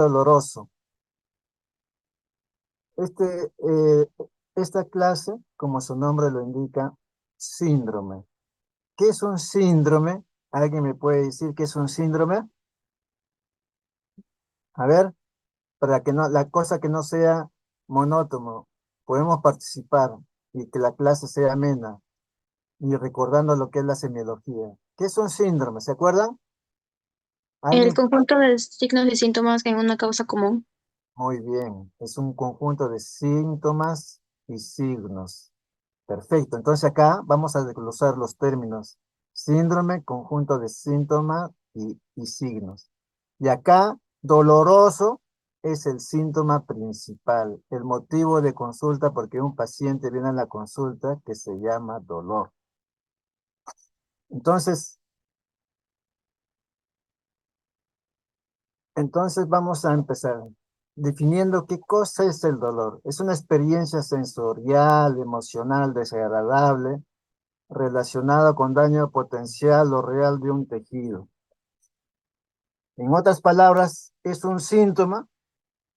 doloroso. Este, esta clase, como su nombre lo indica, síndrome. ¿Qué es un síndrome? ¿Alguien me puede decir qué es un síndrome? A ver, para que no, la cosa que no sea monótono, podemos participar y que la clase sea amena y recordando lo que es la semiología. ¿Qué es un síndrome? ¿Se acuerdan? El ¿Alguien? conjunto de signos y síntomas en una causa común. Muy bien, es un conjunto de síntomas y signos. Perfecto, entonces acá vamos a desglosar los términos. Síndrome, conjunto de síntomas y signos. Y acá, doloroso es el síntoma principal, el motivo de consulta porque un paciente viene a la consulta que se llama dolor. Entonces, entonces vamos a empezar definiendo qué cosa es el dolor. Es una experiencia sensorial, emocional, desagradable, relacionada con daño potencial o real de un tejido. En otras palabras, es un síntoma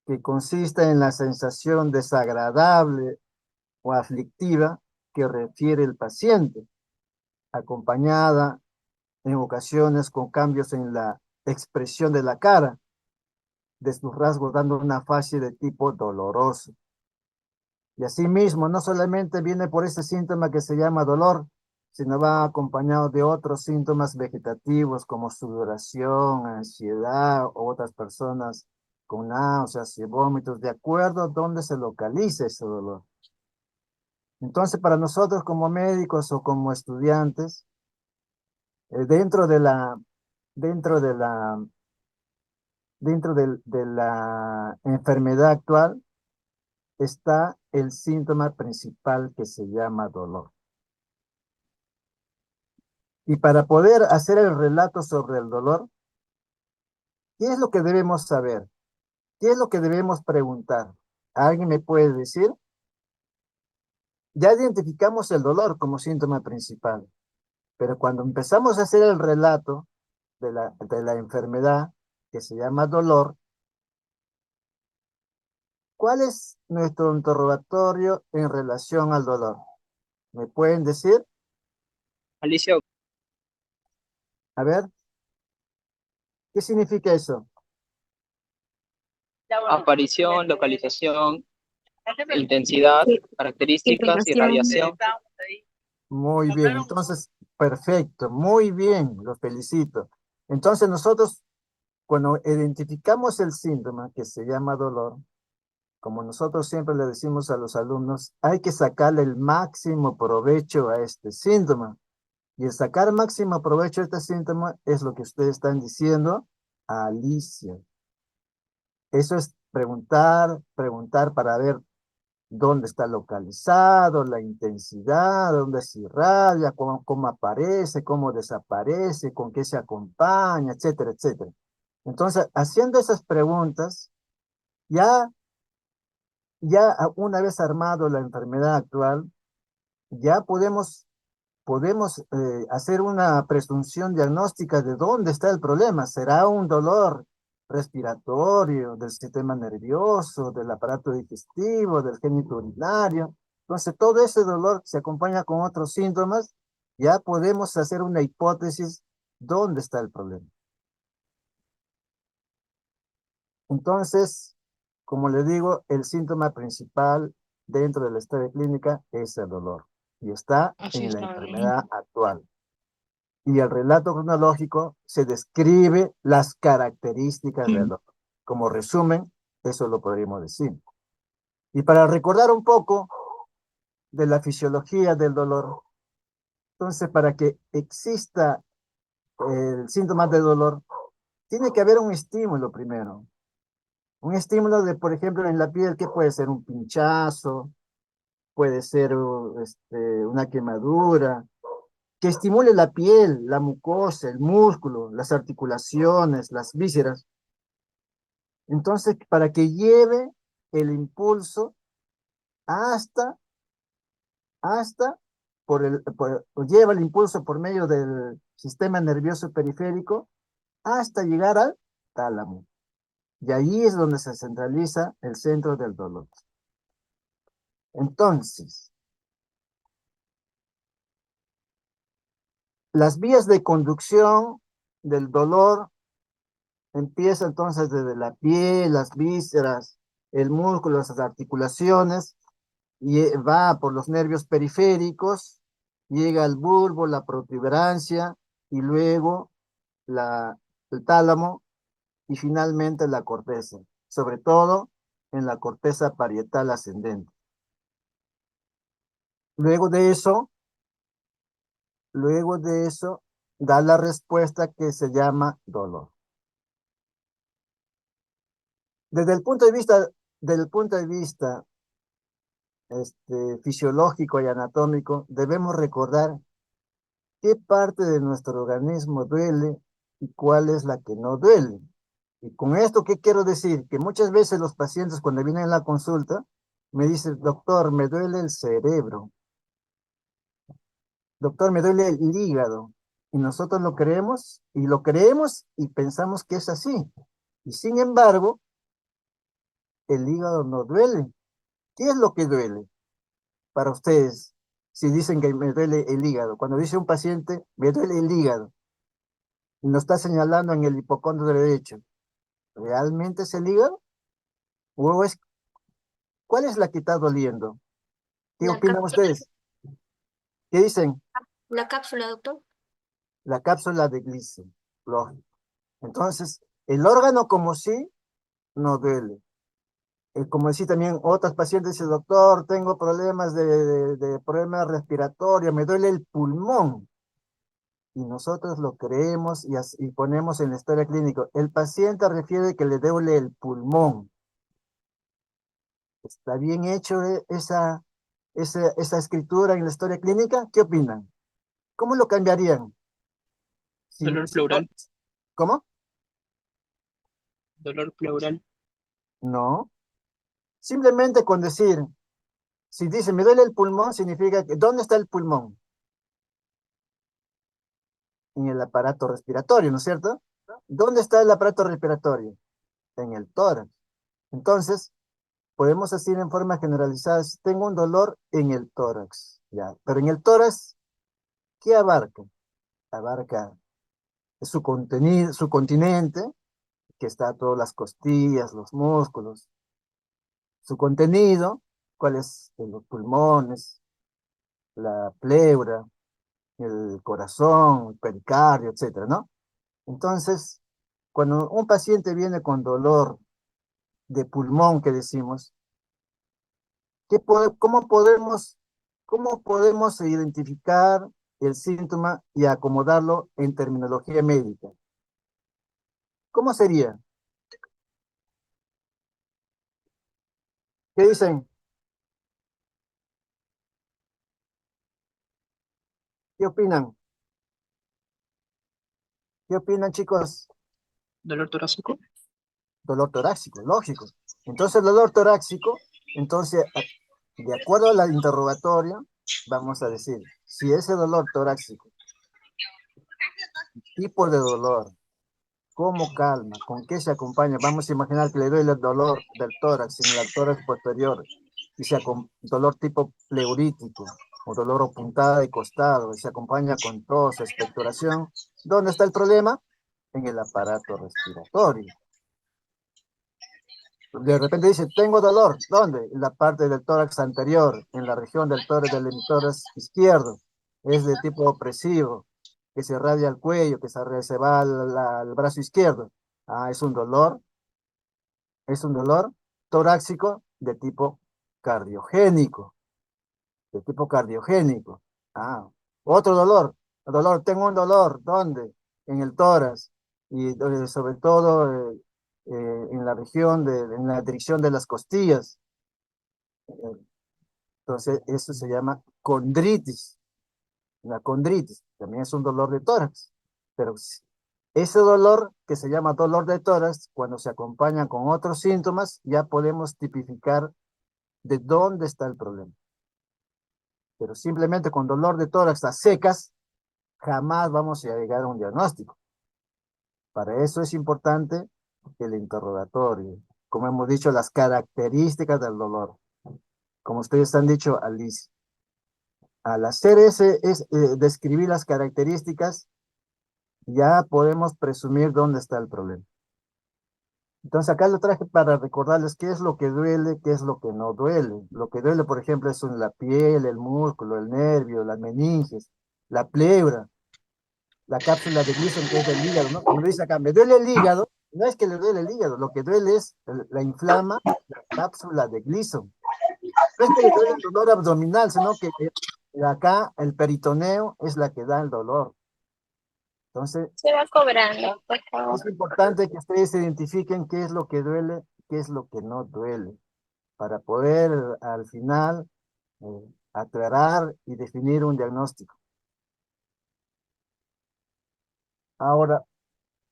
que consiste en la sensación desagradable o aflictiva que refiere el paciente, acompañada en ocasiones con cambios en la expresión de la cara, de sus rasgos dando una fase de tipo doloroso. Y asimismo, no solamente viene por ese síntoma que se llama dolor, sino va acompañado de otros síntomas vegetativos como sudoración, ansiedad o otras personas con náuseas y vómitos, de acuerdo a dónde se localice ese dolor. Entonces, para nosotros como médicos o como estudiantes, dentro de la, dentro de la, de la enfermedad actual, está el síntoma principal que se llama dolor. Y para poder hacer el relato sobre el dolor, ¿qué es lo que debemos saber? ¿Qué es lo que debemos preguntar? ¿Alguien me puede decir? Ya identificamos el dolor como síntoma principal, pero cuando empezamos a hacer el relato de la enfermedad que se llama dolor, ¿cuál es nuestro interrogatorio en relación al dolor? ¿Me pueden decir? Alicia, A ver, ¿qué significa eso? aparición, localización, intensidad, características y Implicación. radiación. Muy bien, entonces, perfecto, muy bien, los felicito. Entonces nosotros, cuando identificamos el síntoma que se llama dolor, como nosotros siempre le decimos a los alumnos, hay que sacarle el máximo provecho a este síntoma. Y el sacar máximo provecho a este síntoma es lo que ustedes están diciendo a Alicia. Eso es preguntar, preguntar para ver dónde está localizado, la intensidad, dónde se irradia, cómo aparece, cómo desaparece, con qué se acompaña, etcétera, etcétera. Entonces, haciendo esas preguntas, ya, una vez armado la enfermedad actual, ya podemos hacer una presunción diagnóstica de dónde está el problema. ¿Será un dolor respiratorio, del sistema nervioso, del aparato digestivo, del génito urinario? Entonces, todo ese dolor se acompaña con otros síntomas, ya podemos hacer una hipótesis dónde está el problema. Entonces, como le digo, el síntoma principal dentro de la historia clínica es el dolor y está Así en la está bien. enfermedad actual. Y el relato cronológico se describe las características del dolor. Como resumen, eso lo podríamos decir. Y para recordar un poco de la fisiología del dolor, entonces para que exista el síntoma de dolor, tiene que haber un estímulo primero. Un estímulo de, por ejemplo, en la piel, que puede ser un pinchazo, puede ser una quemadura, que estimule la piel, la mucosa, el músculo, las articulaciones, las vísceras. Entonces, para que lleve el impulso hasta, hasta, lleva el impulso por medio del sistema nervioso periférico hasta llegar al tálamo. Y ahí es donde se centraliza el centro del dolor. Entonces, las vías de conducción del dolor empiezan entonces desde la piel, las vísceras, el músculo, las articulaciones, y va por los nervios periféricos, llega al bulbo, la protuberancia, y luego el tálamo, y finalmente la corteza, sobre todo en la corteza parietal ascendente. Luego de eso, da la respuesta que se llama dolor. Desde el punto de vista, fisiológico y anatómico, debemos recordar qué parte de nuestro organismo duele y cuál es la que no duele. Y con esto, ¿qué quiero decir? Que muchas veces los pacientes cuando vienen a la consulta me dicen, doctor, me duele el cerebro, doctor, me duele el hígado. Y nosotros lo creemos y pensamos que es así. Y sin embargo, el hígado no duele. ¿Qué es lo que duele para ustedes? Si dicen que me duele el hígado. Cuando dice un paciente, me duele el hígado, y nos está señalando en el hipocondrio derecho, ¿realmente es el hígado? ¿O es, cuál es la que está doliendo? ¿Qué La opinan cápsula, ustedes? ¿Qué dicen? la cápsula, doctor. La cápsula de Gleason. Lógico. Entonces, el órgano como sí no duele. Como decía también otras pacientes, dice, doctor, tengo problemas de problemas respiratorios, me duele el pulmón. Y nosotros lo creemos y ponemos en la historia clínica. El paciente refiere que le duele el pulmón. ¿Está bien hecho esa escritura en la historia clínica? ¿Qué opinan? ¿Cómo lo cambiarían? Dolor pleural. ¿Cómo? Dolor pleural. No. Simplemente con decir, si dice me duele el pulmón, significa que ¿dónde está el pulmón? En el aparato respiratorio, ¿no es cierto? ¿Dónde está el aparato respiratorio? En el tórax. Entonces, podemos decir en forma generalizada, si tengo un dolor en el tórax, ya. Pero en el tórax, ¿qué abarca? Abarca su contenido, su continente, que está todas las costillas, los músculos. Su contenido, ¿cuál es? Los pulmones, la pleura, el corazón, el pericardio, etcétera, ¿no? Entonces, cuando un paciente viene con dolor de pulmón, que decimos, cómo podemos identificar el síntoma y acomodarlo en terminología médica? ¿Cómo sería? ¿Qué dicen? ¿Qué opinan? ¿Qué opinan, chicos? Dolor torácico. Dolor torácico, lógico. Entonces, el dolor torácico, entonces, de acuerdo al interrogatorio, vamos a decir, si ese dolor torácico, tipo de dolor, cómo calma, con qué se acompaña, vamos a imaginar que le duele el dolor del tórax, en el tórax posterior, y dolor tipo pleurítico, o dolor o puntada de costado, y se acompaña con tos, expectoración. ¿Dónde está el problema? En el aparato respiratorio. De repente dice, tengo dolor. ¿Dónde? En la parte del tórax anterior, en la región del hemitórax izquierdo. Es de tipo opresivo, que se irradia al cuello, que se va al brazo izquierdo. Ah, es un dolor torácico de tipo cardiogénico. Ah, otro tengo un dolor, ¿dónde? En el tórax, y sobre todo en la región, en la dirección de las costillas. Entonces, eso se llama condritis. La condritis también es un dolor de tórax, pero ese dolor que se llama dolor de tórax, cuando se acompaña con otros síntomas, ya podemos tipificar de dónde está el problema. Pero simplemente con dolor de tórax a secas, jamás vamos a llegar a un diagnóstico. Para eso es importante el interrogatorio. Como hemos dicho, las características del dolor. Como ustedes han dicho, Alice. Al hacer describir las características, ya podemos presumir dónde está el problema. Entonces acá lo traje para recordarles qué es lo que duele, qué es lo que no duele. Lo que duele, por ejemplo, es la piel, el músculo, el nervio, las meninges, la pleura, la cápsula de Gleason, que es del hígado, ¿no? Como lo dice acá, me duele el hígado, no es que le duele el hígado, lo que duele es la inflama, la cápsula de Gleason. No es que le duele el dolor abdominal, sino que acá el peritoneo es la que da el dolor. Entonces, Se va cobrando, por favor. es importante que ustedes identifiquen qué es lo que duele, qué es lo que no duele, para poder al final aclarar y definir un diagnóstico. Ahora,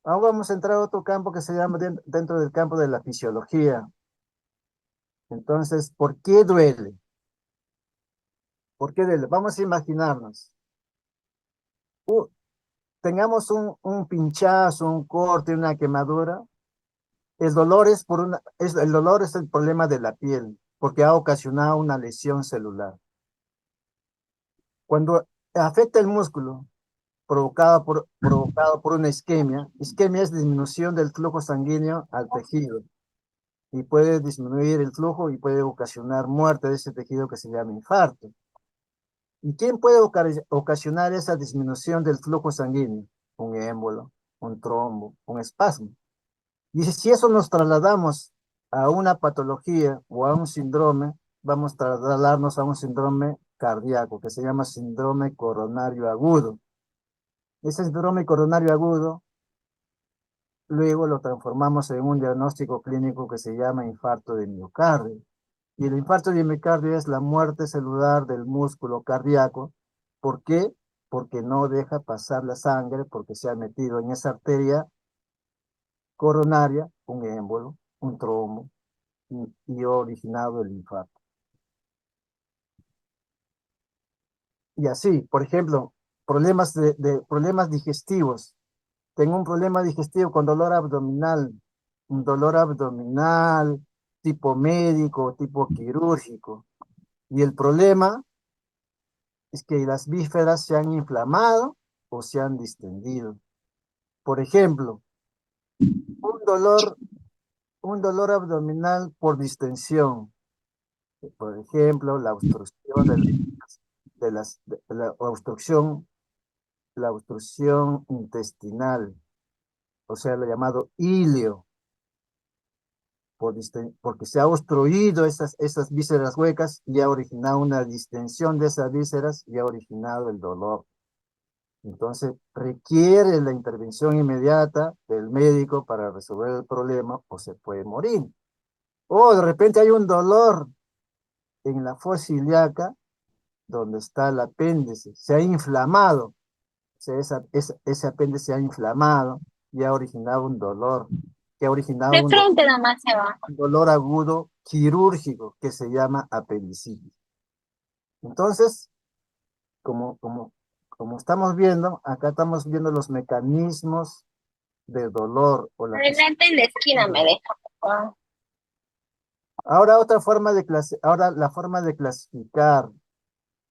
vamos a entrar a otro campo que se llama dentro del campo de la fisiología. Entonces, ¿por qué duele? ¿Por qué duele? Vamos a imaginarnos. Tengamos un pinchazo, un corte, una quemadura. El dolor el dolor es el problema de la piel, porque ha ocasionado una lesión celular. Cuando afecta el músculo, provocado por una isquemia es disminución del flujo sanguíneo al tejido, y puede disminuir el flujo y puede ocasionar muerte de ese tejido que se llama infarto. ¿Y quién puede ocasionar esa disminución del flujo sanguíneo? Un émbolo, un trombo, un espasmo. Y si eso nos trasladamos a una patología o a un síndrome, vamos a trasladarnos a un síndrome cardíaco que se llama síndrome coronario agudo. Ese síndrome coronario agudo, luego lo transformamos en un diagnóstico clínico que se llama infarto de miocardio. Y el infarto de miocardio es la muerte celular del músculo cardíaco. ¿Por qué? Porque no deja pasar la sangre, porque se ha metido en esa arteria coronaria un émbolo, un trombo, y originado el infarto. Y así, por ejemplo, problemas digestivos. Tengo un problema digestivo con dolor abdominal, un dolor abdominal tipo médico, tipo quirúrgico. Y el problema es que las vísceras se han inflamado o se han distendido. Por ejemplo, un dolor, un dolor abdominal por distensión. Por ejemplo, la obstrucción la obstrucción intestinal, o sea, lo llamado ilio, porque se ha obstruido esas vísceras huecas y ha originado una distensión de esas vísceras y ha originado el dolor. Entonces, requiere la intervención inmediata del médico para resolver el problema o se puede morir. O de repente hay un dolor en la fosa ilíaca donde está el apéndice, se ha inflamado, o sea, ese apéndice se ha inflamado y ha originado un dolor, que ha originado De frente nomás se va. un dolor agudo quirúrgico que se llama apendicitis. Entonces, como estamos viendo, acá estamos viendo los mecanismos de dolor o Adelante en la esquina me deja, por favor. Ahora ahora la forma de clasificar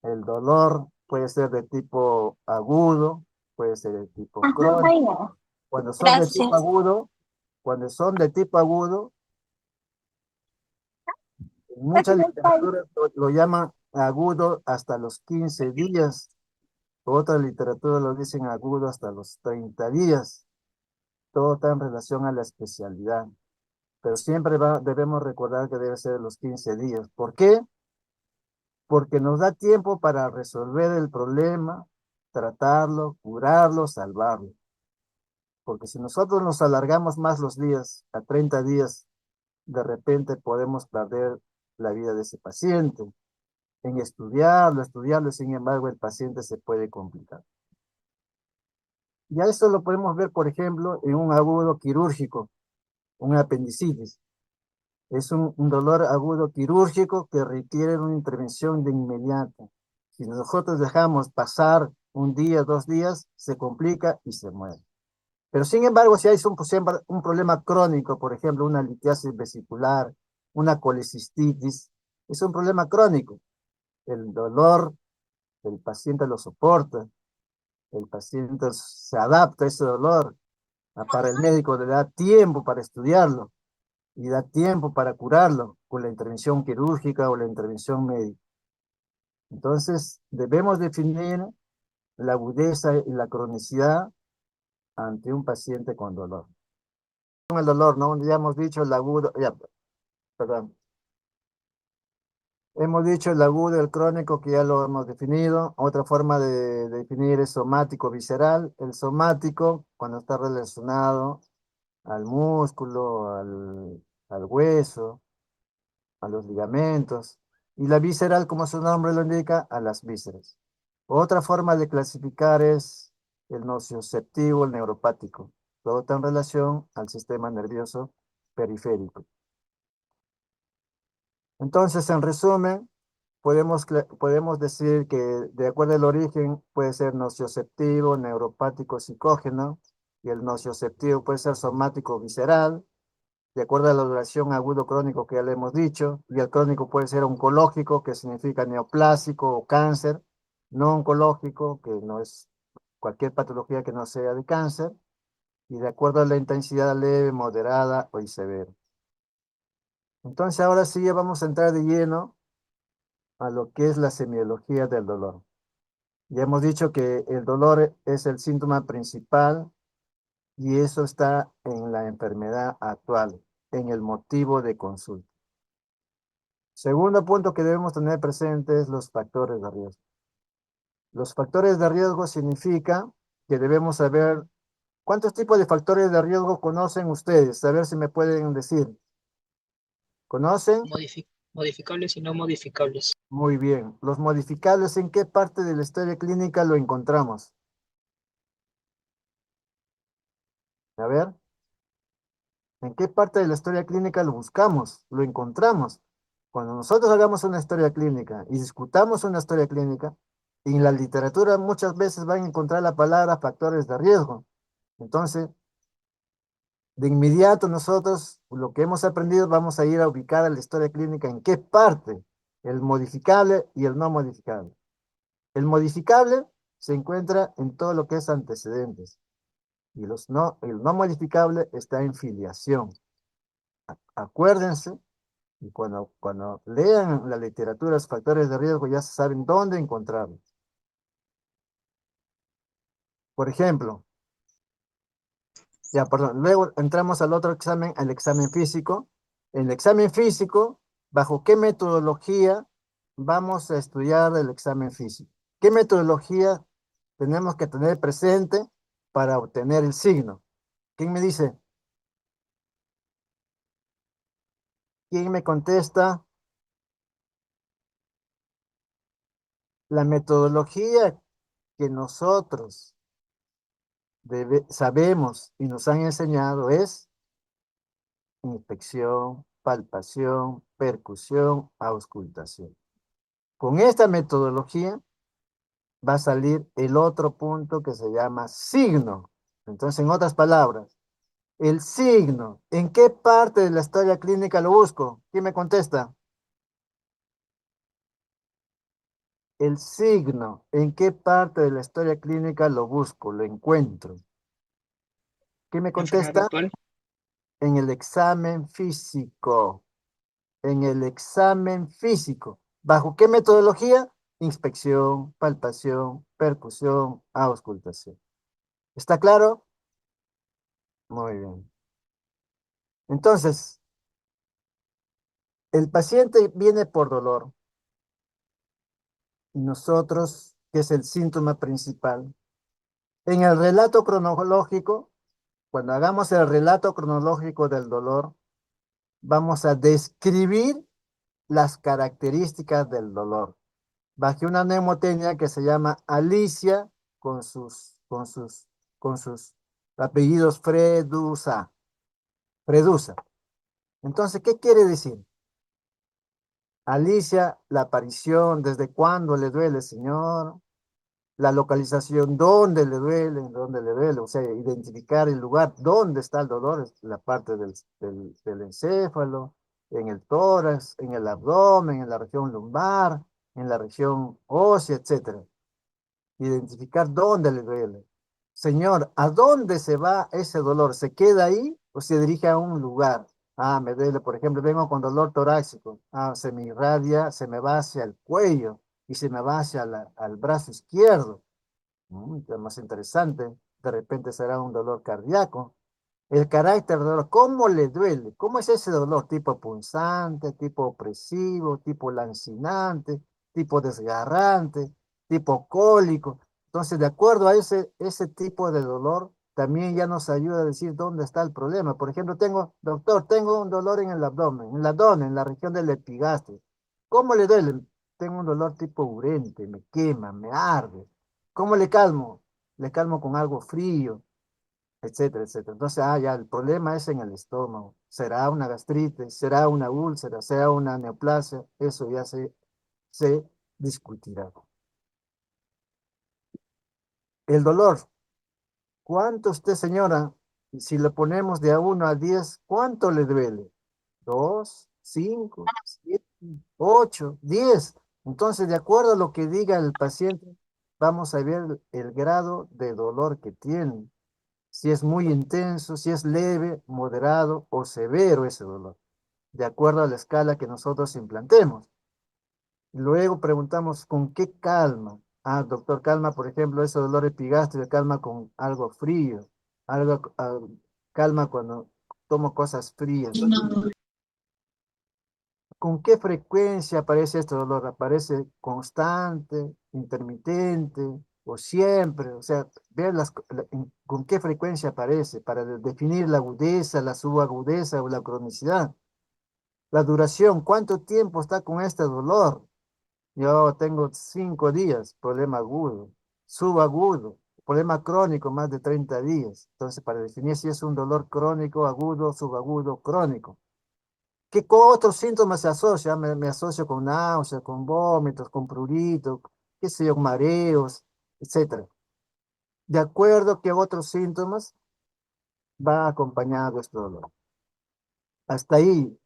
el dolor puede ser de tipo agudo, puede ser de tipo Ajá, crónico. ahí no. Cuando son de tipo Gracias. agudo, cuando son de tipo agudo, en muchas literaturas lo llaman agudo hasta los 15 días. Otra literatura lo dicen agudo hasta los 30 días. Todo está en relación a la especialidad. Pero siempre debemos recordar que debe ser los 15 días. ¿Por qué? Porque nos da tiempo para resolver el problema, tratarlo, curarlo, salvarlo. Porque si nosotros nos alargamos más los días, a 30 días, de repente podemos perder la vida de ese paciente. En estudiarlo, sin embargo, el paciente se puede complicar. Y a eso lo podemos ver, por ejemplo, en un agudo quirúrgico, un apendicitis. Es un dolor agudo quirúrgico que requiere una intervención de inmediato. Si nosotros dejamos pasar un día, 2 días, se complica y se muere. Pero sin embargo, si hay un problema crónico, por ejemplo, una litiasis vesicular, una colecistitis, es un problema crónico. El dolor, el paciente lo soporta, el paciente se adapta a ese dolor. Para el médico le da tiempo para estudiarlo y da tiempo para curarlo con la intervención quirúrgica o la intervención médica. Entonces, debemos definir la agudeza y la cronicidad ante un paciente con dolor. Con el dolor, ¿no? Ya hemos dicho el agudo, ya, perdón. Hemos dicho el agudo, el crónico, que ya lo hemos definido. Otra forma de definir es somático visceral. El somático, cuando está relacionado al músculo, al hueso, a los ligamentos. Y la visceral, como su nombre lo indica, a las vísceras. Otra forma de clasificar es el nocioceptivo, el neuropático. Todo está en relación al sistema nervioso periférico. Entonces, en resumen, podemos decir que de acuerdo al origen puede ser nocioceptivo, neuropático, psicógeno, y el nocioceptivo puede ser somático visceral, de acuerdo a la duración agudo crónico que ya le hemos dicho, y el crónico puede ser oncológico, que significa neoplásico o cáncer, no oncológico, que no es cualquier patología que no sea de cáncer, y de acuerdo a la intensidad leve, moderada o severa. Entonces ahora sí ya vamos a entrar de lleno a lo que es la semiología del dolor. Ya hemos dicho que el dolor es el síntoma principal y eso está en la enfermedad actual, en el motivo de consulta. Segundo punto que debemos tener presente es los factores de riesgo. Los factores de riesgo significa que debemos saber cuántos tipos de factores de riesgo conocen ustedes. A ver si me pueden decir. ¿Conocen? Modificables y no modificables. Muy bien. Los modificables, ¿en qué parte de la historia clínica lo encontramos? A ver, ¿en qué parte de la historia clínica lo buscamos? Lo encontramos. Cuando nosotros hagamos una historia clínica y discutamos una historia clínica, en la literatura muchas veces van a encontrar la palabra factores de riesgo. Entonces, de inmediato nosotros lo que hemos aprendido vamos a ir a ubicar a la historia clínica en qué parte, el modificable y el no modificable. El modificable se encuentra en todo lo que es antecedentes y el no modificable está en filiación. Acuérdense, y cuando lean la literatura los factores de riesgo ya saben dónde encontrarlos. Por ejemplo, ya, perdón, luego entramos al otro examen, al examen físico. En el examen físico, ¿bajo qué metodología vamos a estudiar el examen físico? ¿Qué metodología tenemos que tener presente para obtener el signo? ¿Quién me dice? ¿Quién me contesta? La metodología que nosotros sabemos y nos han enseñado es inspección, palpación, percusión, auscultación. Con esta metodología va a salir el otro punto que se llama signo. Entonces, en otras palabras, el signo, ¿en qué parte de la historia clínica lo busco? ¿Quién me contesta? El signo, ¿en qué parte de la historia clínica lo busco? Lo encuentro. ¿Quién me Enfermedad contesta? actual. En el examen físico. En el examen físico. ¿Bajo qué metodología? Inspección, palpación, percusión, auscultación. ¿Está claro? Muy bien. Entonces, el paciente viene por dolor y nosotros, que es el síntoma principal, en el relato cronológico, cuando hagamos el relato cronológico del dolor, vamos a describir las características del dolor. Bajo una mnemotecnia que se llama Alicia con sus apellidos Fredusa. Fredusa. Entonces, ¿qué quiere decir? Alicia, la aparición, ¿desde cuándo le duele, señor? la localización, dónde le duele, o sea, identificar el lugar donde está el dolor, es la parte del encéfalo, en el tórax, en el abdomen, en la región lumbar, en la región ósea, etcétera. Identificar dónde le duele. Señor, ¿a dónde se va ese dolor? ¿Se queda ahí o se dirige a un lugar? Ah, me duele, por ejemplo, vengo con dolor torácico. Ah, se me irradia, se me va hacia el cuello y se me va hacia al brazo izquierdo. Qué más interesante. De repente será un dolor cardíaco. El carácter del dolor, ¿cómo le duele? ¿Cómo es ese dolor? ¿Tipo punzante, tipo opresivo, tipo lancinante, tipo desgarrante, tipo cólico? Entonces, de acuerdo a ese tipo de dolor, también ya nos ayuda a decir dónde está el problema. Por ejemplo, doctor, tengo un dolor en el abdomen, en la región del epigastrio. ¿Cómo le duele? Tengo un dolor tipo urente, me quema, me arde. ¿Cómo le calmo? Le calmo con algo frío, etcétera, etcétera. Entonces, ya el problema es en el estómago. ¿Será una gastritis? ¿Será una úlcera? ¿Será una neoplasia? Eso ya se discutirá. El dolor. ¿Cuánto usted, señora, si le ponemos de a 1 a 10, cuánto le duele? ¿2, 5, 7, 8, 10? Entonces, de acuerdo a lo que diga el paciente, vamos a ver el grado de dolor que tiene. Si es muy intenso, si es leve, moderado o severo ese dolor, de acuerdo a la escala que nosotros implantemos. Luego preguntamos con qué calma. Ah, doctor, calma, por ejemplo, ese dolor epigástrico, calma con algo frío, calma cuando tomo cosas frías. ¿Con qué frecuencia aparece este dolor? ¿Aparece constante, intermitente o siempre? O sea, ver con qué frecuencia aparece para definir la agudeza, la subagudeza o la cronicidad. La duración, ¿cuánto tiempo está con este dolor? Yo tengo 5 días, problema agudo, subagudo, problema crónico, más de 30 días. Entonces, para definir si es un dolor crónico, agudo, subagudo, crónico. ¿Qué otros síntomas se asocian? Me asocio con náuseas, con vómitos, con prurito, qué sé yo, mareos, etcétera. De acuerdo a qué otros síntomas va acompañado este dolor. Hasta ahí,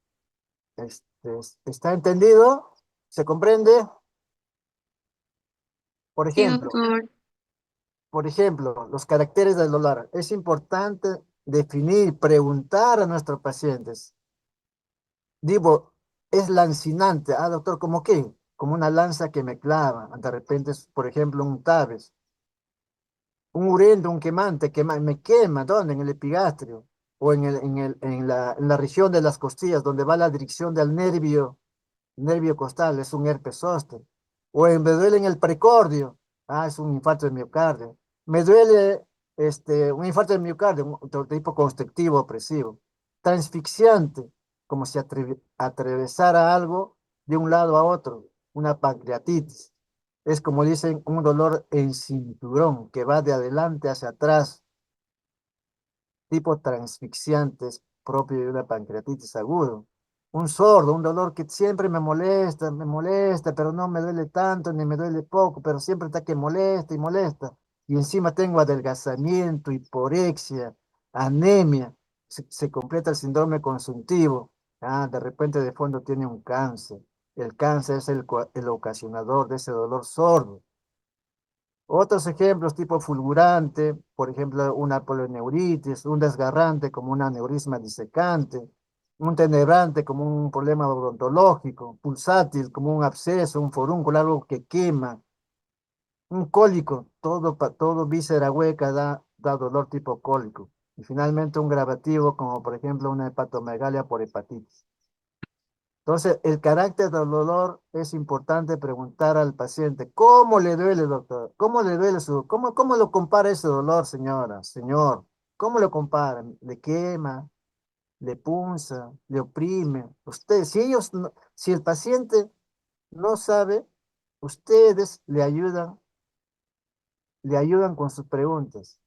¿está entendido? ¿Se comprende? Por Sí, ejemplo, doctor. los caracteres del dolor. Es importante definir, preguntar a nuestros pacientes. Digo, es lancinante. Ah, doctor, ¿cómo qué? Como una lanza que me clava. De repente, por ejemplo, un tabes, un urendo, un quemante, me quema, ¿dónde? En el epigastrio o en la región de las costillas, donde va la dirección del nervio costal, es un herpes zóster. Me duele en el precordio, es un infarto de miocardio. Me duele un infarto de miocardio, un tipo constrictivo opresivo. Transfixiante, como si atravesara algo de un lado a otro, una pancreatitis. Es como dicen, un dolor en cinturón que va de adelante hacia atrás, tipo transfixiantes propio de una pancreatitis agudo. Un sordo, un dolor que siempre me molesta, pero no me duele tanto ni me duele poco, pero siempre está que molesta y molesta. Y encima tengo adelgazamiento, hiporexia, anemia. Se completa el síndrome consuntivo. De repente de fondo tiene un cáncer. El cáncer es el ocasionador de ese dolor sordo. Otros ejemplos tipo fulgurante, por ejemplo, una polineuritis, un desgarrante como un aneurisma disecante, un tenebrante como un problema odontológico, pulsátil como un absceso, un forúnculo, algo que quema, un cólico, todo víscera hueca da dolor tipo cólico. Y finalmente un gravativo como por ejemplo una hepatomegalia por hepatitis. Entonces, el carácter del dolor es importante preguntar al paciente, ¿cómo le duele, doctor? ¿Cómo le duele cómo lo compara ese dolor, señora, señor? ¿Cómo lo compara? ¿Le quema? ¿Le punza? ¿Le oprime? Si el paciente no sabe, ustedes le ayudan con sus preguntas,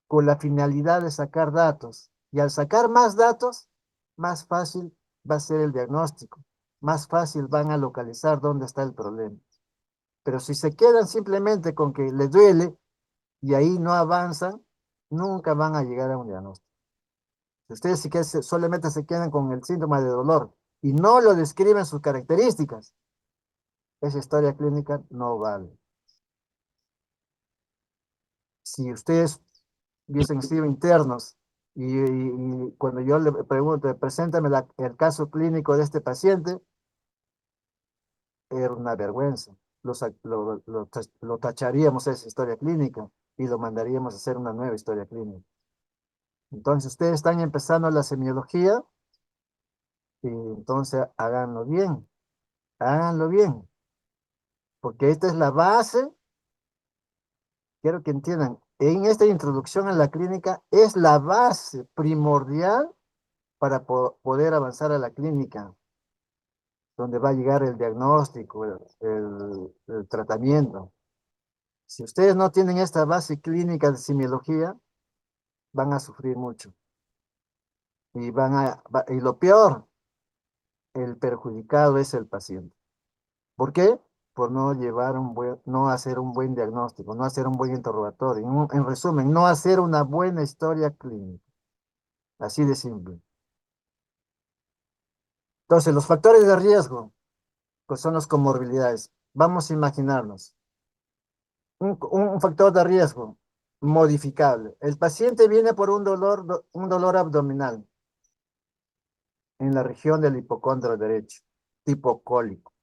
con la finalidad de sacar datos. Y al sacar más datos, más fácil va a ser el diagnóstico, más fácil van a localizar dónde está el problema. Pero si se quedan simplemente con que les duele y ahí no avanzan, nunca van a llegar a un diagnóstico. Si ustedes sí que solamente se quedan con el síntoma de dolor y no lo describen sus características, esa historia clínica no vale. Si ustedes hubiesen sido internos y cuando yo le pregunto, preséntame el caso clínico de este paciente, era una vergüenza. Lo tacharíamos esa historia clínica y lo mandaríamos a hacer una nueva historia clínica. Entonces, ustedes están empezando la semiología y entonces háganlo bien, porque esta es la base, quiero que entiendan, en esta introducción a la clínica es la base primordial para poder avanzar a la clínica, donde va a llegar el diagnóstico, el tratamiento. Si ustedes no tienen esta base clínica de semiología, van a sufrir mucho. Y lo peor, el perjudicado es el paciente. ¿Por qué? Por no hacer un buen diagnóstico, no hacer un buen interrogatorio. En resumen, no hacer una buena historia clínica. Así de simple. Entonces, los factores de riesgo, pues son las comorbilidades. Vamos a imaginarnos. Un factor de riesgo modificable. El paciente viene por un dolor abdominal en la región del hipocondrio derecho, tipo cólico.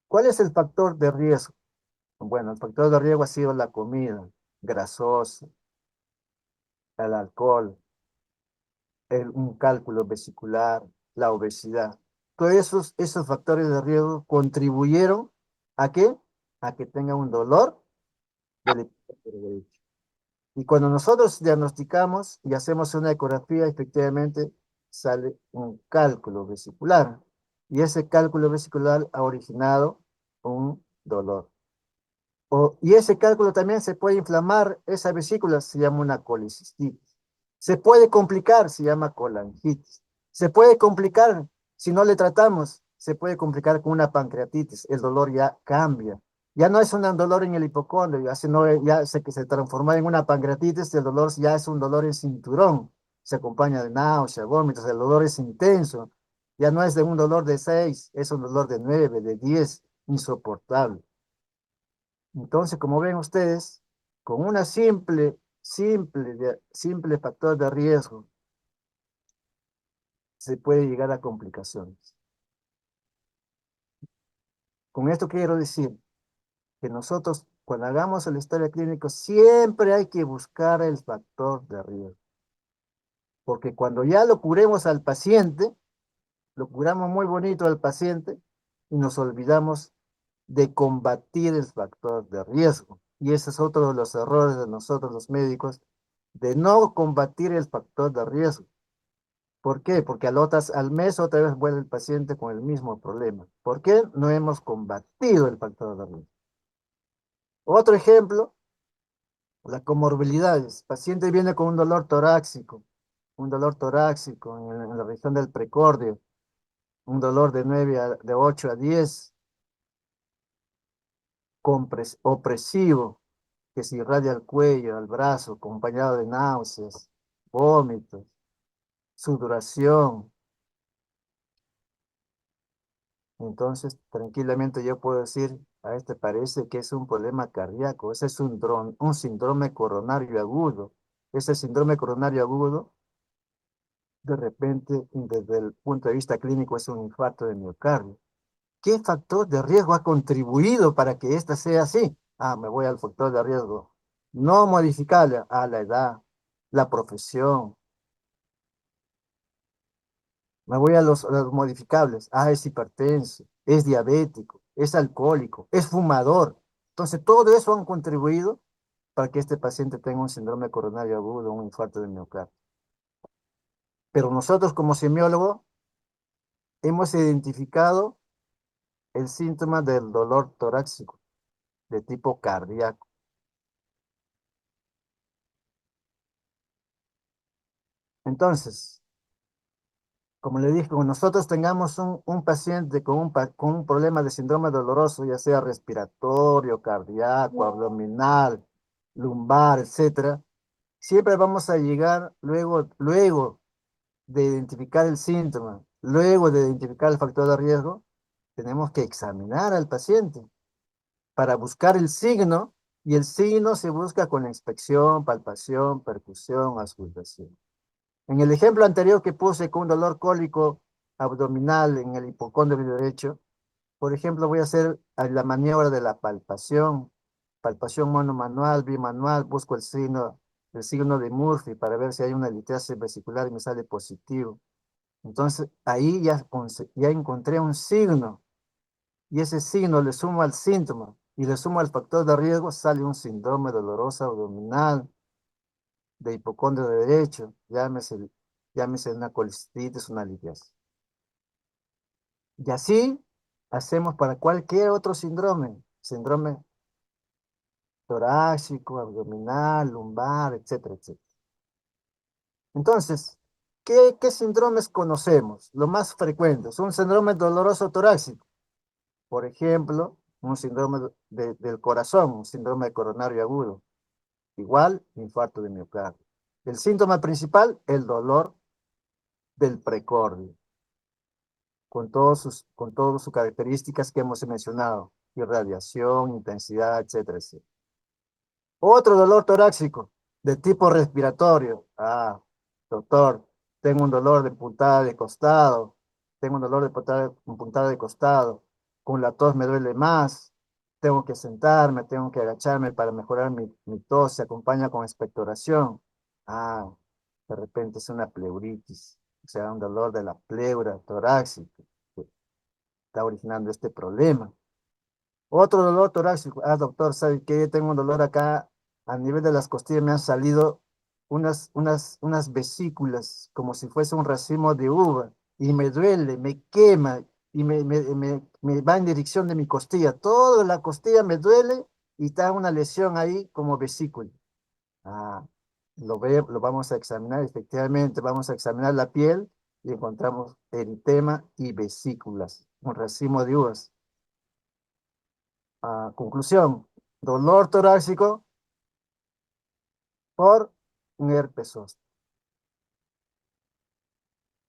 ¿Cuál es el factor de riesgo? Bueno, el factor de riesgo ha sido la comida grasosa, el alcohol, un cálculo vesicular, la obesidad. Todos esos factores de riesgo contribuyeron ¿a qué? A que tenga un dolor del hipocondrio derecho. Y cuando nosotros diagnosticamos y hacemos una ecografía, efectivamente sale un cálculo vesicular. Y ese cálculo vesicular ha originado un dolor. Y ese cálculo también se puede inflamar, esa vesícula se llama una colicistitis. Se puede complicar, se llama colangitis. Se puede complicar, si no le tratamos, se puede complicar con una pancreatitis. El dolor ya cambia. Ya no es un dolor en el hipocondrio, que se transforma en una pancreatitis, el dolor ya es un dolor en cinturón. Se acompaña de náuseas, vómitos, el dolor es intenso. Ya no es de un dolor de 6, es un dolor de 9, de 10, insoportable. Entonces, como ven ustedes, con una simple factor de riesgo, se puede llegar a complicaciones. Con esto quiero decir que nosotros, cuando hagamos el historia clínico, siempre hay que buscar el factor de riesgo. Porque cuando ya lo curemos al paciente, lo curamos muy bonito al paciente y nos olvidamos de combatir el factor de riesgo. Y ese es otro de los errores de nosotros los médicos, de no combatir el factor de riesgo. ¿Por qué? Porque al mes otra vez vuelve el paciente con el mismo problema. ¿Por qué? No hemos combatido el factor de riesgo. Otro ejemplo, las comorbilidades. El paciente viene con un dolor torácico en la región del precordio, un dolor de 8 a 10, opresivo, que se irradia al cuello, al brazo, acompañado de náuseas, vómitos, sudoración. Entonces, tranquilamente yo puedo decir, a este parece que es un problema cardíaco, ese es un síndrome coronario agudo. Ese síndrome coronario agudo, de repente, desde el punto de vista clínico, es un infarto de miocardio. ¿Qué factor de riesgo ha contribuido para que esta sea así? Ah, me voy al factor de riesgo no modificable, a la edad, la profesión. Me voy a los modificables. Ah, es hipertenso, es diabético, es alcohólico, es fumador. Entonces, todo eso han contribuido para que este paciente tenga un síndrome coronario agudo, un infarto de miocardio. Pero nosotros como semiólogos hemos identificado el síntoma del dolor torácico de tipo cardíaco. Entonces, Como le dije, cuando nosotros tengamos un paciente con un problema de síndrome doloroso, ya sea respiratorio, cardíaco, abdominal, lumbar, etcétera, siempre vamos a llegar luego de identificar el síntoma, luego de identificar el factor de riesgo, tenemos que examinar al paciente para buscar el signo, y el signo se busca con la inspección, palpación, percusión, auscultación. En el ejemplo anterior que puse con un dolor cólico abdominal en el hipocondrio derecho, por ejemplo, voy a hacer la maniobra de la palpación monomanual, bimanual, busco el signo de Murphy para ver si hay una litiasis vesicular y me sale positivo. Entonces, ahí ya encontré un signo, y ese signo le sumo al síntoma y le sumo al factor de riesgo, sale un síndrome doloroso abdominal de hipocondrio derecho, llámese una colestitis, una litiasis. Y así hacemos para cualquier otro síndrome torácico, abdominal, lumbar, etcétera, etcétera. Entonces, ¿qué síndromes conocemos? Lo más frecuente es un síndrome doloroso torácico. Por ejemplo, un síndrome del corazón, un síndrome coronario agudo. Igual, infarto de miocardio. El síntoma principal, el dolor del precordio, con todas sus características que hemos mencionado, irradiación, intensidad, etcétera, etcétera. Otro dolor torácico de tipo respiratorio. Ah, doctor, tengo un dolor de puntada de costado, tengo un dolor de puntada de costado, con la tos me duele más, tengo que sentarme, tengo que agacharme para mejorar mi tos, se acompaña con expectoración. Ah, de repente es una pleuritis, o sea, un dolor de la pleura torácica que está originando este problema. Otro dolor torácico. Ah, doctor, ¿sabe qué? Tengo un dolor acá a nivel de las costillas. Me han salido unas vesículas como si fuese un racimo de uva. Y me duele, me quema y me va en dirección de mi costilla. Toda la costilla me duele y está una lesión ahí como vesícula. Ah, lo vamos a examinar. Efectivamente, vamos a examinar la piel y encontramos eritema y vesículas. Un racimo de uvas. Conclusión, dolor torácico por un herpes zóster.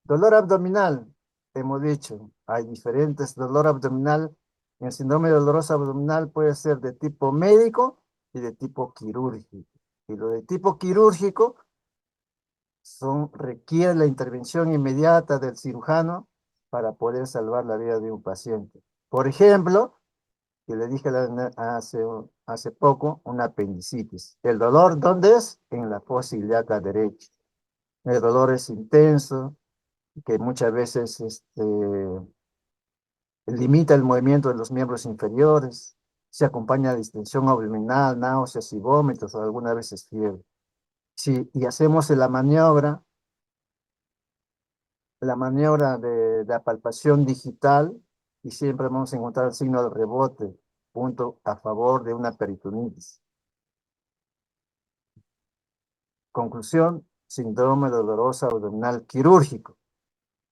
Dolor abdominal, hemos dicho, hay diferentes dolor abdominal. El síndrome doloroso abdominal puede ser de tipo médico y de tipo quirúrgico. Y lo de tipo quirúrgico requiere la intervención inmediata del cirujano para poder salvar la vida de un paciente. Por ejemplo, que le dije hace poco, una apendicitis. ¿El dolor dónde es? En la fosa ilíaca derecha. El dolor es intenso, que muchas veces limita el movimiento de los miembros inferiores, se acompaña de distensión abdominal, náuseas y vómitos, o algunas veces fiebre. Sí, y hacemos la maniobra de la palpación digital, y siempre vamos a encontrar el signo de rebote, punto a favor de una peritonitis. Conclusión, síndrome doloroso abdominal quirúrgico.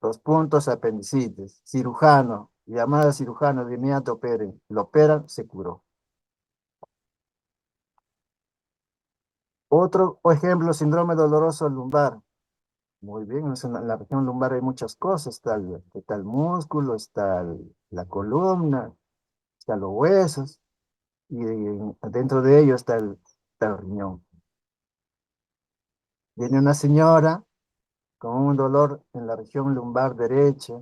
Dos puntos, apendicitis. Cirujano, llamada cirujano, de inmediato operen. Lo operan, se curó. Otro ejemplo, síndrome doloroso lumbar. Muy bien, en la región lumbar hay muchas cosas. Está el músculo, está la columna, están los huesos, y dentro de ellos está el riñón. Viene una señora con un dolor en la región lumbar derecha,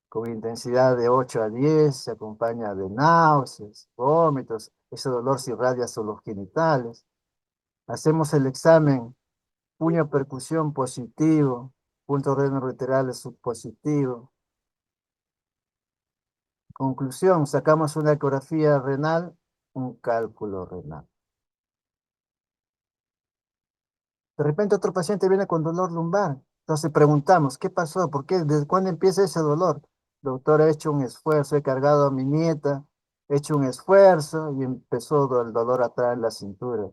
con intensidad de 8 a 10, se acompaña de náuseas, vómitos, ese dolor se irradia hacia los genitales. Hacemos el examen, puño percusión positivo, punto renal-ureterales subpositivo. Conclusión, sacamos una ecografía renal, un cálculo renal. De repente otro paciente viene con dolor lumbar. Entonces preguntamos, ¿qué pasó? ¿Por qué? ¿Desde cuándo empieza ese dolor? Doctor, he hecho un esfuerzo, he cargado a mi nieta, he hecho un esfuerzo y empezó el dolor atrás en la cintura.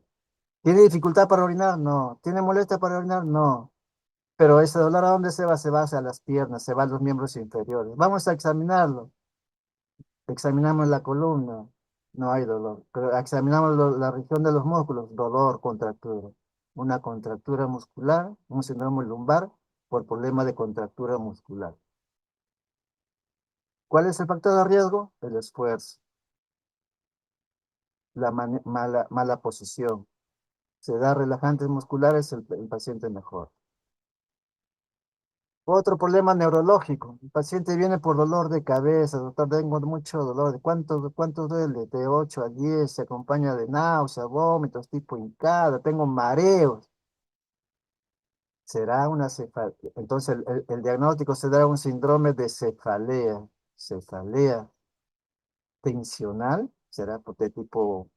¿Tiene dificultad para orinar? No. ¿Tiene molestia para orinar? No. Pero ese dolor, ¿a dónde se va? Se va hacia las piernas, se va a los miembros inferiores. Vamos a examinarlo. Examinamos la columna, no hay dolor. Pero examinamos la región de los músculos, dolor, contractura. Una contractura muscular, un síndrome lumbar por problema de contractura muscular. ¿Cuál es el factor de riesgo? El esfuerzo, la mala posición. Se da relajantes musculares, el paciente mejor. Otro problema neurológico. El paciente viene por dolor de cabeza, doctor, tengo mucho dolor. ¿Cuánto duele? De 8 a 10, se acompaña de náuseas, vómitos, tipo hincada, tengo mareos. Será una cefalea. Entonces el diagnóstico será un síndrome de cefalea. Cefalea tensional, será de tipo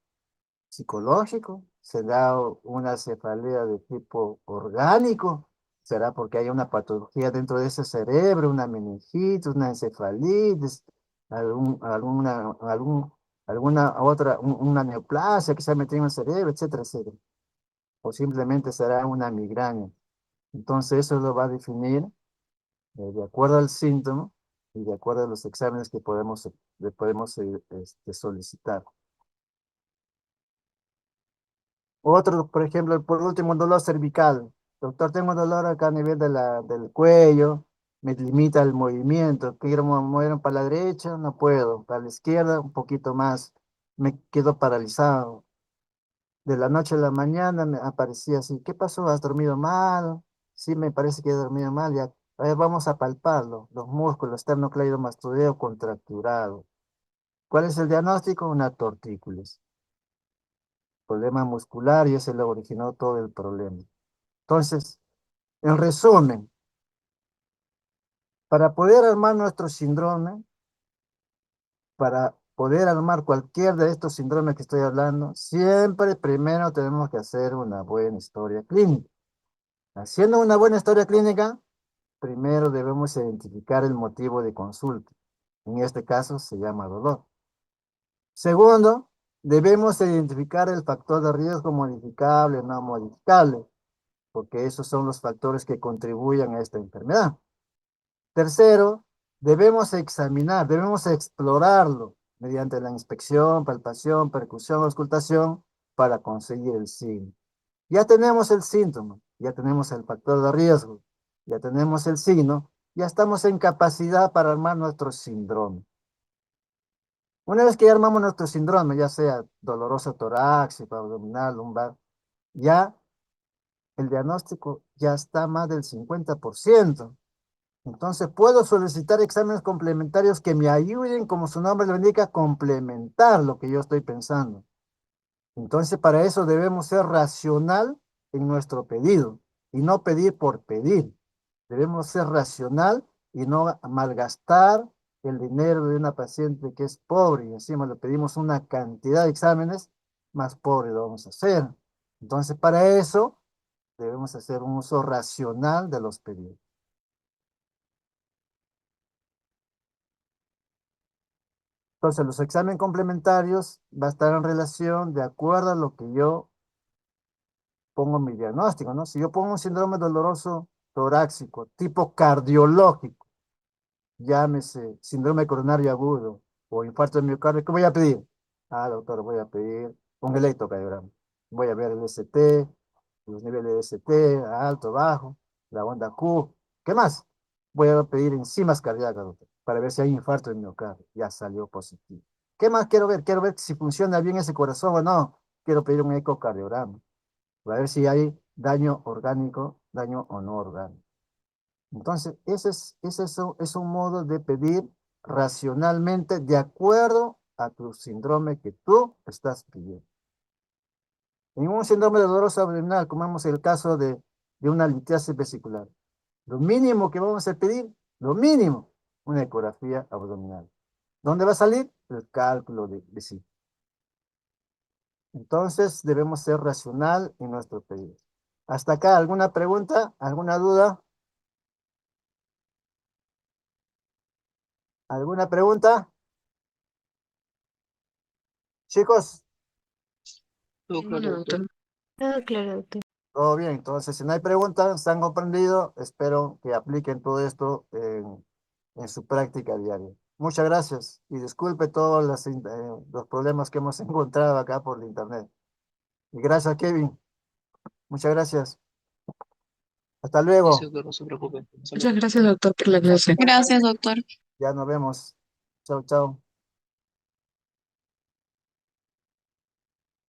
psicológico, será una cefalea de tipo orgánico, será porque hay una patología dentro de ese cerebro, una meningitis, una encefalitis, alguna otra, una neoplasia que se ha metido en el cerebro, etcétera, etcétera. O simplemente será una migraña. Entonces eso lo va a definir de acuerdo al síntoma y de acuerdo a los exámenes que le podemos solicitar. Otro, por ejemplo, por último, dolor cervical. Doctor, tengo dolor acá a nivel del cuello, me limita el movimiento. Quiero mover para la derecha, no puedo. Para la izquierda, un poquito más. Me quedo paralizado. De la noche a la mañana me aparecía así. ¿Qué pasó? ¿Has dormido mal? Sí, me parece que he dormido mal. Ya. A ver, vamos a palparlo. Los músculos, esternocleidomastoideo contracturado. ¿Cuál es el diagnóstico? Una tortícolis. Problema muscular y ese lo originó todo el problema. Entonces, en resumen, para poder armar nuestro síndrome, para poder armar cualquier de estos síndromes que estoy hablando, siempre primero tenemos que hacer una buena historia clínica. Haciendo una buena historia clínica, primero debemos identificar el motivo de consulta. En este caso se llama dolor. Segundo, debemos identificar el factor de riesgo modificable o no modificable, porque esos son los factores que contribuyen a esta enfermedad. Tercero, debemos examinar, debemos explorarlo mediante la inspección, palpación, percusión, auscultación para conseguir el signo. Ya tenemos el síntoma, ya tenemos el factor de riesgo, ya tenemos el signo, ya estamos en capacidad para armar nuestro síndrome. Una vez que ya armamos nuestro síndrome, ya sea doloroso torácico, abdominal, lumbar, ya el diagnóstico ya está más del 50%. Entonces puedo solicitar exámenes complementarios que me ayuden, como su nombre lo indica, a complementar lo que yo estoy pensando. Entonces para eso debemos ser racional en nuestro pedido y no pedir por pedir. Debemos ser racional y no malgastar el dinero de una paciente que es pobre y encima le pedimos una cantidad de exámenes, más pobre lo vamos a hacer. Entonces para eso debemos hacer un uso racional de los pedidos. Entonces, los exámenes complementarios va a estar en relación de acuerdo a lo que yo pongo en mi diagnóstico, ¿no? Si yo pongo un síndrome doloroso torácico, tipo cardiológico, llámese síndrome coronario agudo o infarto de miocardio, ¿qué voy a pedir? Ah, doctor, voy a pedir un electrocardiograma. Voy a ver el ST, los niveles de ST, alto, bajo, la onda Q. ¿Qué más? Voy a pedir enzimas cardíacas, doctor, para ver si hay infarto de miocardio. Ya salió positivo. ¿Qué más quiero ver? Quiero ver si funciona bien ese corazón o no. Quiero pedir un ecocardiograma, para ver si hay daño orgánico, daño o no orgánico. Entonces, es un modo de pedir racionalmente de acuerdo a tu síndrome que tú estás pidiendo. En un síndrome de doloroso abdominal, como vemos el caso de una litiasis vesicular, lo mínimo que vamos a pedir, lo mínimo, una ecografía abdominal. ¿Dónde va a salir? El cálculo de sí. Entonces, debemos ser racional en nuestro pedido. Hasta acá, ¿alguna pregunta? ¿Alguna duda? ¿Alguna pregunta? Chicos, Todo claro, Bueno, doctor. doctor. Ah, claro, doctor. Todo bien, entonces si no hay preguntas, están comprendido, espero que apliquen todo esto en su práctica diaria. Muchas gracias y disculpe todos los problemas que hemos encontrado acá por el internet. Y gracias, Kevin. Muchas gracias. Hasta Eso, luego. doctor, no se preocupe. Muchas gracias, doctor, por la clase. Gracias, doctor. Ya nos vemos. Chao, chao.